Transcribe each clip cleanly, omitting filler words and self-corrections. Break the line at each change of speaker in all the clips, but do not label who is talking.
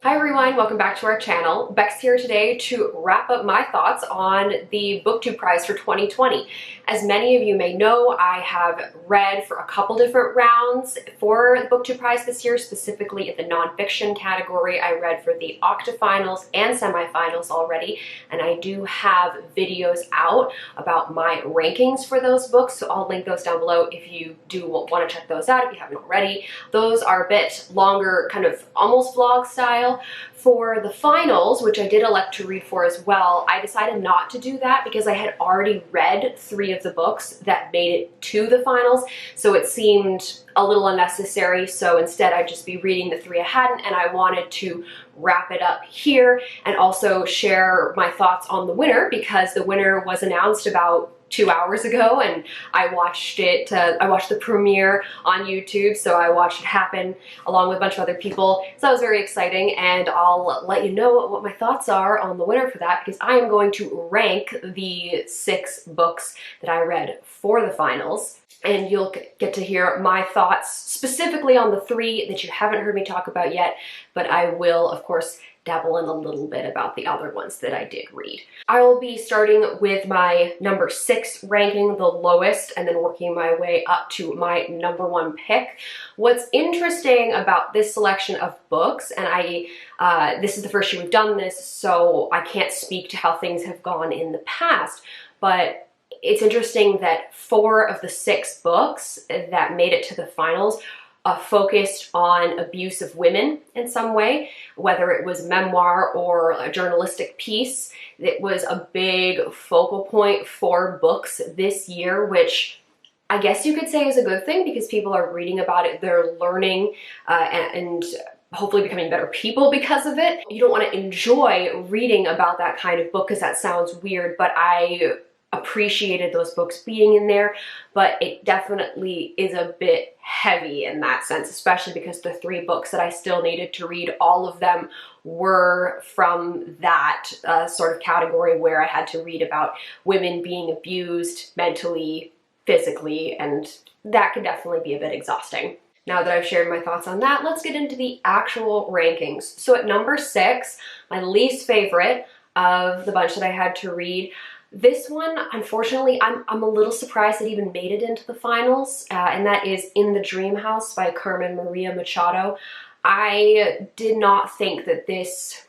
Hi everyone, welcome back to our channel. Bex here today to wrap up my thoughts on the BookTube Prize for 2020. As many of you may know, I have read for a couple different rounds for the BookTube Prize this year, specifically in the nonfiction category. I read for the octafinals and semifinals already, and I do have videos out about my rankings for those books, so I'll link those down below if you do want to check those out if you haven't already. Those are a bit longer, kind of almost vlog style. For the finals, which I did elect to read for as well, I decided not to do that because I had already read 3 of the books that made it to the finals, so it seemed a little unnecessary. So instead I'd just be reading the 3 I hadn't, and I wanted to wrap it up here and also share my thoughts on the winner, because the winner was announced about 2 hours ago, and I watched it. I watched the premiere on YouTube, so I watched it happen along with a bunch of other people. So that was very exciting, and I'll let you know what my thoughts are on the winner for that, because I am going to rank the 6 books that I read for the finals. And you'll get to hear my thoughts specifically on the 3 that you haven't heard me talk about yet, but I will, of course, dabble in a little bit about the other ones that I did read. I will be starting with my number 6 ranking, the lowest, and then working my way up to my number 1 pick. What's interesting about this selection of books, and this is the first year we've done this, so I can't speak to how things have gone in the past, but it's interesting that 4 of the 6 books that made it to the finals focused on abuse of women in some way, whether it was memoir or a journalistic piece. It was a big focal point for books this year, which I guess you could say is a good thing because people are reading about it, they're learning, and hopefully becoming better people because of it. You don't want to enjoy reading about that kind of book because that sounds weird, but I appreciated those books being in there, but it definitely is a bit heavy in that sense, especially because the 3 books that I still needed to read, all of them were from that sort of category where I had to read about women being abused mentally, physically, and that could definitely be a bit exhausting. Now that I've shared my thoughts on that, let's get into the actual rankings. So at number 6, my least favorite of the bunch that I had to read, this one, unfortunately, I'm a little surprised it even made it into the finals, and that is In the Dream House by Carmen Maria Machado. I did not think that this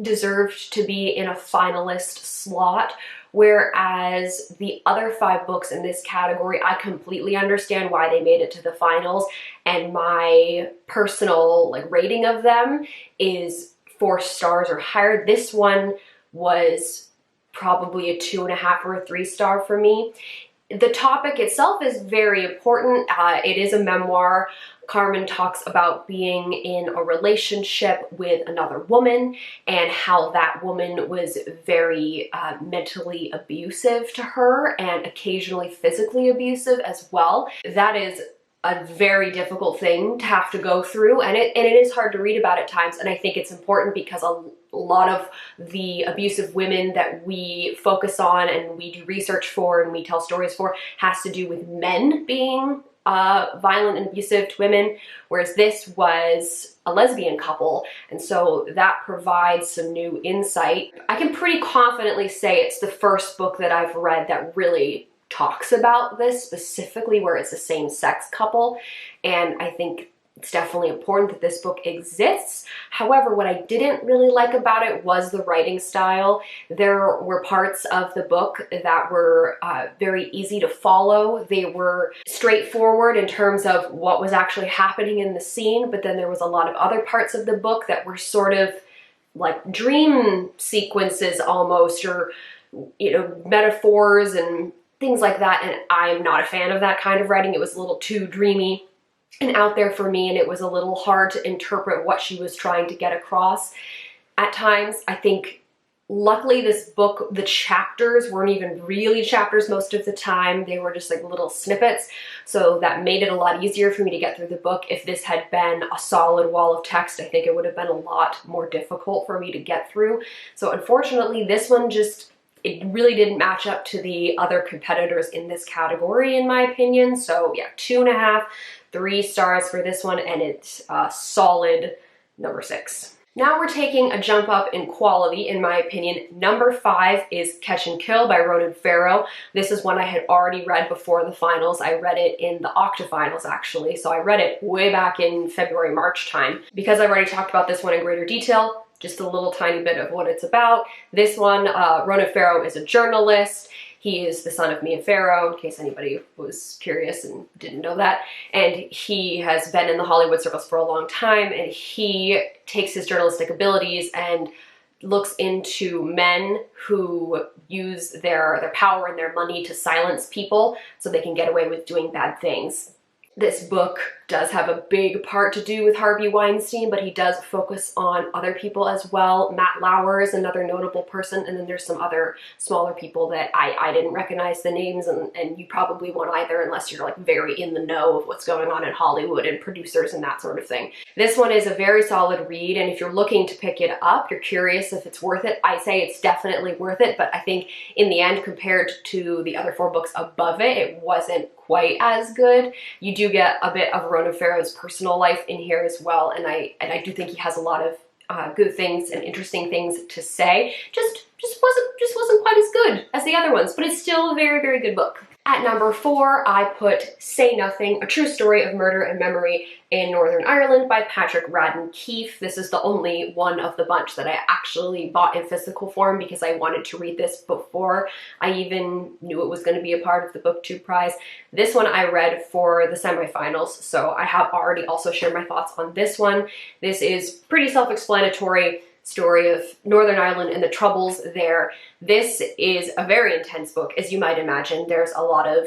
deserved to be in a finalist slot, whereas the other 5 books in this category, I completely understand why they made it to the finals, and my personal rating of them is 4 stars or higher. This one was probably a 2.5 or a 3 star for me. The topic itself is very important. It is a memoir. Carmen talks about being in a relationship with another woman and how that woman was very mentally abusive to her and occasionally physically abusive as well. That is a very difficult thing to have to go through, and it is hard to read about at times, and I think it's important because a lot of the abusive women that we focus on and we do research for and we tell stories for has to do with men being violent and abusive to women, whereas this was a lesbian couple, and so that provides some new insight. I can pretty confidently say it's the first book that I've read that really talks about this specifically, where it's a same-sex couple, and I think it's definitely important that this book exists. However, what I didn't really like about it was the writing style. There were parts of the book that were very easy to follow. They were straightforward in terms of what was actually happening in the scene, but then there was a lot of other parts of the book that were sort of like dream sequences almost, or metaphors and things like that, and I'm not a fan of that kind of writing. It was a little too dreamy and out there for me, and it was a little hard to interpret what she was trying to get across at times. I think luckily this book, the chapters weren't even really chapters most of the time. They were just like little snippets, so that made it a lot easier for me to get through the book. If this had been a solid wall of text, I think it would have been a lot more difficult for me to get through. So unfortunately, this one it really didn't match up to the other competitors in this category, in my opinion. So yeah, 2.5, 3 stars for this one, and it's a solid number 6. Now we're taking a jump up in quality, in my opinion. Number 5 is Catch and Kill by Ronan Farrow. This is one I had already read before the finals. I read it in the octafinals, actually, so I read it way back in February, March time. Because I've already talked about this one in greater detail, just a little tiny bit of what it's about. This one, Ronan Farrow is a journalist. He is the son of Mia Farrow, in case anybody was curious and didn't know that. And he has been in the Hollywood circles for a long time, and he takes his journalistic abilities and looks into men who use their power and their money to silence people so they can get away with doing bad things. This book does have a big part to do with Harvey Weinstein, but he does focus on other people as well. Matt Lauer is another notable person, and then there's some other smaller people that I didn't recognize the names, and you probably won't either unless you're like very in the know of what's going on in Hollywood and producers and that sort of thing. This one is a very solid read, and if you're looking to pick it up, you're curious if it's worth it, I say it's definitely worth it, but I think in the end, compared to the other 4 books above it, it wasn't quite as good. You do get a bit of Ronan Farrow's personal life in here as well, and I do think he has a lot of good things and interesting things to say. Just wasn't quite as good as the other ones, but it's still a very, very good book. At number 4, I put Say Nothing, A True Story of Murder and Memory in Northern Ireland by Patrick Radden Keefe. This is the only one of the bunch that I actually bought in physical form because I wanted to read this before I even knew it was going to be a part of the BookTube prize. This one I read for the semifinals, so I have already also shared my thoughts on this one. This is pretty self-explanatory story of Northern Ireland and the troubles there. This is a very intense book, as you might imagine. There's a lot of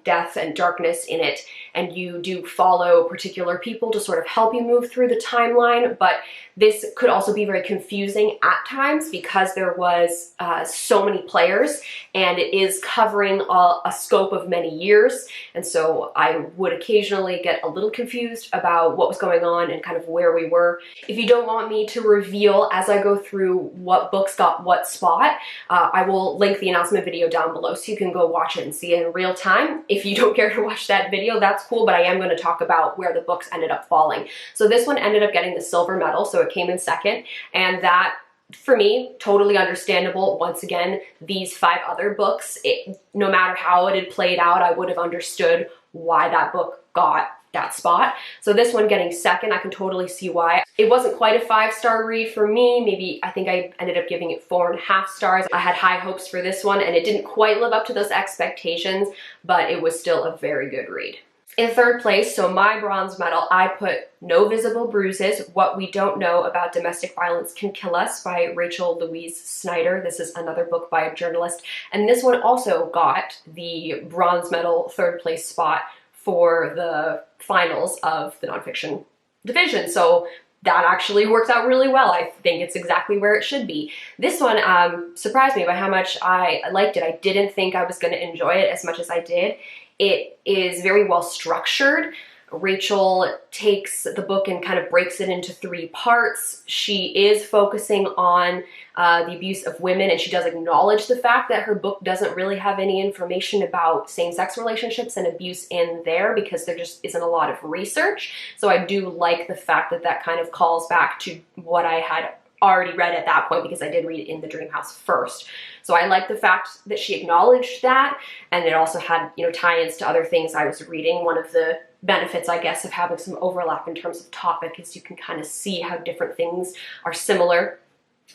death and darkness in it, and you do follow particular people to sort of help you move through the timeline, but this could also be very confusing at times because there was so many players, and it is covering a scope of many years, and so I would occasionally get a little confused about what was going on and kind of where we were. If you don't want me to reveal as I go through what books got what spot, I will link the announcement video down below so you can go watch it and see it in real time. If you don't care to watch that video, that's cool, but I am going to talk about where the books ended up falling. So this one ended up getting the silver medal, so it came in second, and that, for me, totally understandable. Once again, these 5 other books, no matter how it had played out, I would have understood why that book got that spot. So this one getting second, I can totally see why. It wasn't quite a 5-star read for me. Maybe, I think I ended up giving it 4.5 stars. I had high hopes for this one, and it didn't quite live up to those expectations, but it was still a very good read. In third place, so my bronze medal, I put No Visible Bruises, What We Don't Know About Domestic Violence Can Kill Us by Rachel Louise Snyder. This is another book by a journalist, and this one also got the bronze medal third place spot for the finals of the nonfiction division. So that actually worked out really well. I think it's exactly where it should be. This one surprised me by how much I liked it. I didn't think I was going to enjoy it as much as I did. It is very well structured. Rachel takes the book and kind of breaks it into 3 parts. She is focusing on the abuse of women, and she does acknowledge the fact that her book doesn't really have any information about same-sex relationships and abuse in there because there just isn't a lot of research. So I do like the fact that that kind of calls back to what I had already read at that point because I did read it in the Dream House first. So I like the fact that she acknowledged that, and it also had, you know, tie-ins to other things I was reading. One of the benefits, I guess, of having some overlap in terms of topic is you can kind of see how different things are similar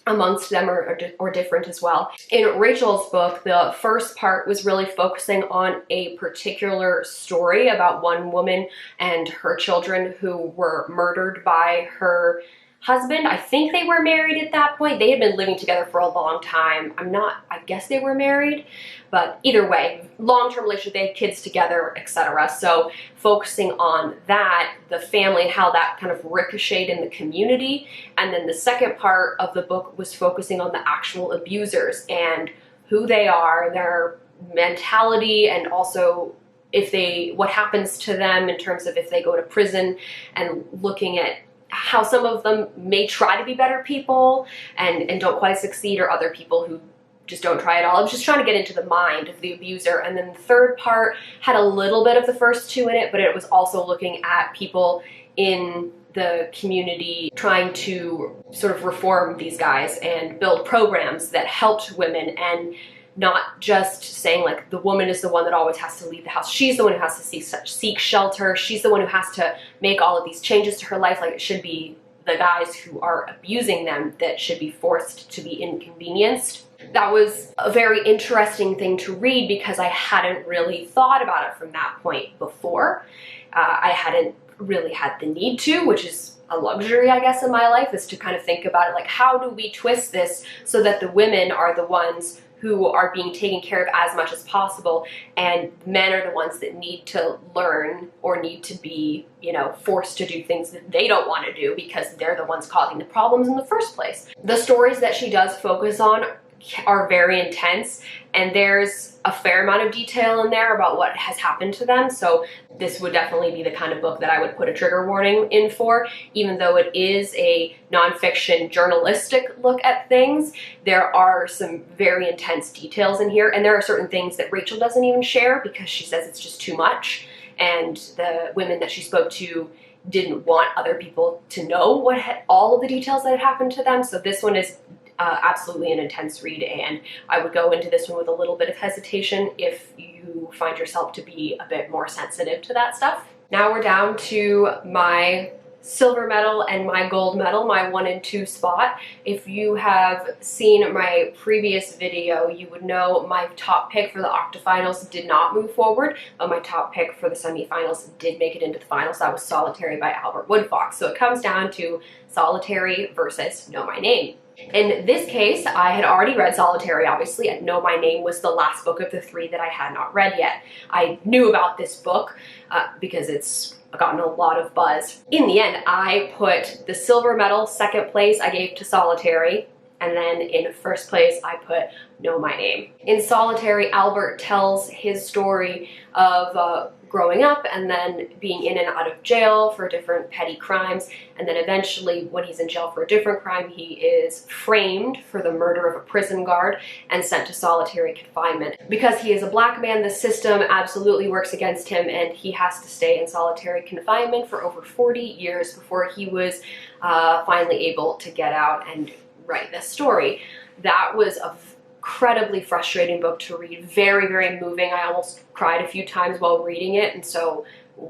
amongst them or different as well. In Rachel's book, the first part was really focusing on a particular story about one woman and her children who were murdered by her husband. I think they were married at that point. They had been living together for a long time. I guess they were married, but either way, long-term relationship, they had kids together, etc. So focusing on that, the family, and how that kind of ricocheted in the community. And then the second part of the book was focusing on the actual abusers and who they are, their mentality, and also what happens to them in terms of if they go to prison, and looking at how some of them may try to be better people and don't quite succeed, or other people who just don't try at all. I was just trying to get into the mind of the abuser. And then the third part had a little bit of the first 2 in it, but it was also looking at people in the community trying to sort of reform these guys and build programs that helped women, and not just saying like the woman is the one that always has to leave the house. She's the one who has to seek shelter. She's the one who has to make all of these changes to her life. Like, it should be the guys who are abusing them that should be forced to be inconvenienced. That was a very interesting thing to read because I hadn't really thought about it from that point before. I hadn't really had the need to, which is a luxury, I guess, in my life, is to kind of think about it like, how do we twist this so that the women are the ones who are being taken care of as much as possible, and men are the ones that need to learn or need to be, you know, forced to do things that they don't want to do because they're the ones causing the problems in the first place. The stories that she does focus on are very intense, and there's a fair amount of detail in there about what has happened to them. So this would definitely be the kind of book that I would put a trigger warning in for. Even though it is a nonfiction journalistic look at things, there are some very intense details in here, and there are certain things that Rachel doesn't even share because she says it's just too much, and the women that she spoke to didn't want other people to know all of the details that had happened to them. So this one is absolutely an intense read, and I would go into this one with a little bit of hesitation if you find yourself to be a bit more sensitive to that stuff. Now we're down to my silver medal and my gold medal, my 1 and 2 spot. If you have seen my previous video, you would know my top pick for the octafinals did not move forward, but my top pick for the semifinals did make it into the finals. That was Solitary by Albert Woodfox. So it comes down to Solitary versus Know My Name. In this case, I had already read Solitary, obviously, and Know My Name was the last book of the 3 that I had not read yet. I knew about this book because it's gotten a lot of buzz. In the end, I put the silver medal, second place, I gave to Solitary, and then in first place, I put Know My Name. In Solitary, Albert tells his story of growing up and then being in and out of jail for different petty crimes, and then eventually when he's in jail for a different crime, he is framed for the murder of a prison guard and sent to solitary confinement. Because he is a black man, the system absolutely works against him, and he has to stay in solitary confinement for over 40 years before he was finally able to get out and write this story. That was a incredibly frustrating book to read, very, very moving. I almost cried a few times while reading it, and so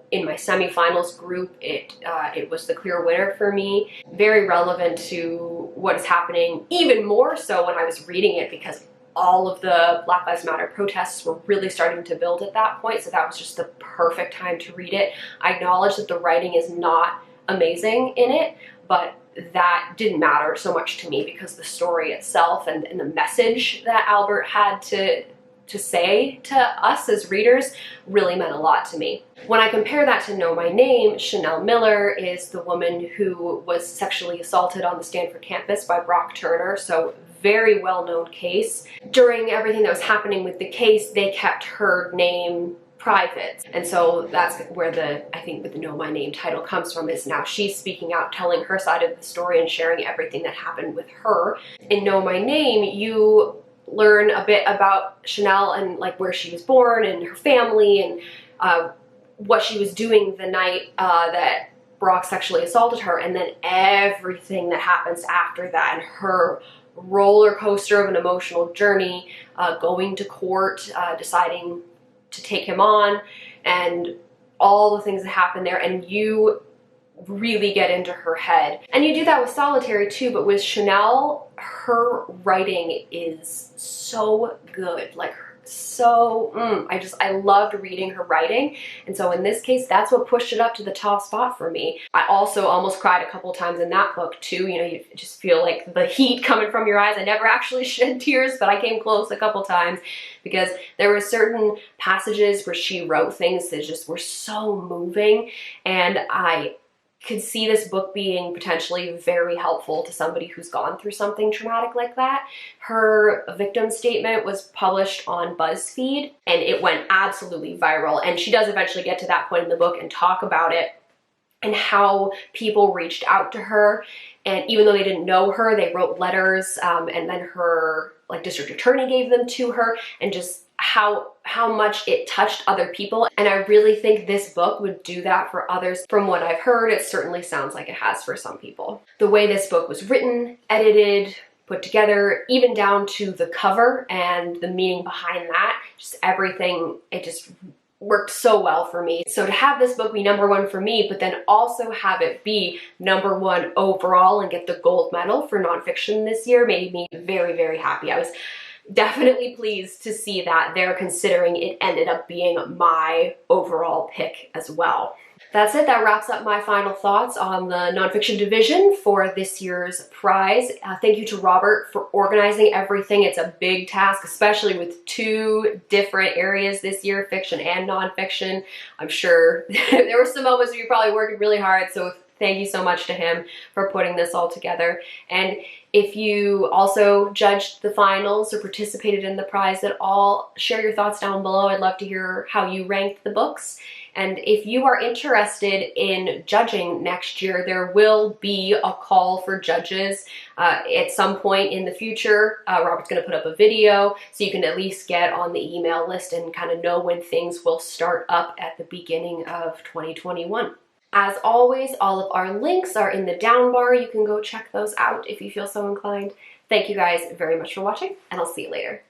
in my semifinals group, it was the clear winner for me. Very relevant to what is happening, even more so when I was reading it, because all of the Black Lives Matter protests were really starting to build at that point, so that was just the perfect time to read it. I acknowledge that the writing is not amazing in it, but that didn't matter so much to me because the story itself and the message that Albert had to say to us as readers really meant a lot to me. When I compare that to Know My Name, Chanel Miller is the woman who was sexually assaulted on the Stanford campus by Brock Turner, so very well-known case. During everything that was happening with the case, they kept her name private. And so that's where I think the Know My Name title comes from, is now she's speaking out, telling her side of the story and sharing everything that happened with her. In Know My Name, you learn a bit about Chanel and like where she was born and her family and what she was doing the night that Brock sexually assaulted her, and then everything that happens after that and her roller coaster of an emotional journey, going to court, deciding to take him on, and all the things that happen there, and you really get into her head. And you do that with Solitary too, but with Chanel, her writing is so good, like I loved reading her writing, and so in this case, that's what pushed it up to the top spot for me. I also almost cried a couple times in that book too. You know, you just feel like the heat coming from your eyes. I never actually shed tears, but I came close a couple times because there were certain passages where she wrote things that just were so moving, and I could see this book being potentially very helpful to somebody who's gone through something traumatic like that. Her victim statement was published on BuzzFeed, and it went absolutely viral, and she does eventually get to that point in the book and talk about it and how people reached out to her. And even though they didn't know her, they wrote letters, and then her district attorney gave them to her, and just how much it touched other people. And I really think this book would do that for others. From what I've heard, it certainly sounds like it has for some people. The way this book was written, edited, put together, even down to the cover and the meaning behind that, just everything, it just worked so well for me. So to have this book be #1 for me, but then also have it be #1 overall and get the gold medal for nonfiction this year made me very, very happy. I was definitely pleased to see that they're considering it ended up being my overall pick as well. That's it. That wraps up my final thoughts on the nonfiction division for this year's prize. Thank you to Robert for organizing everything. It's a big task, especially with 2 different areas this year, fiction and nonfiction. I'm sure there were some moments where you probably worked really hard, so thank you so much to him for putting this all together. And if you also judged the finals or participated in the prize at all, share your thoughts down below. I'd love to hear how you ranked the books. And if you are interested in judging next year, there will be a call for judges at some point in the future. Robert's going to put up a video so you can at least get on the email list and kind of know when things will start up at the beginning of 2021. As always, all of our links are in the down bar. You can go check those out if you feel so inclined. Thank you guys very much for watching, and I'll see you later.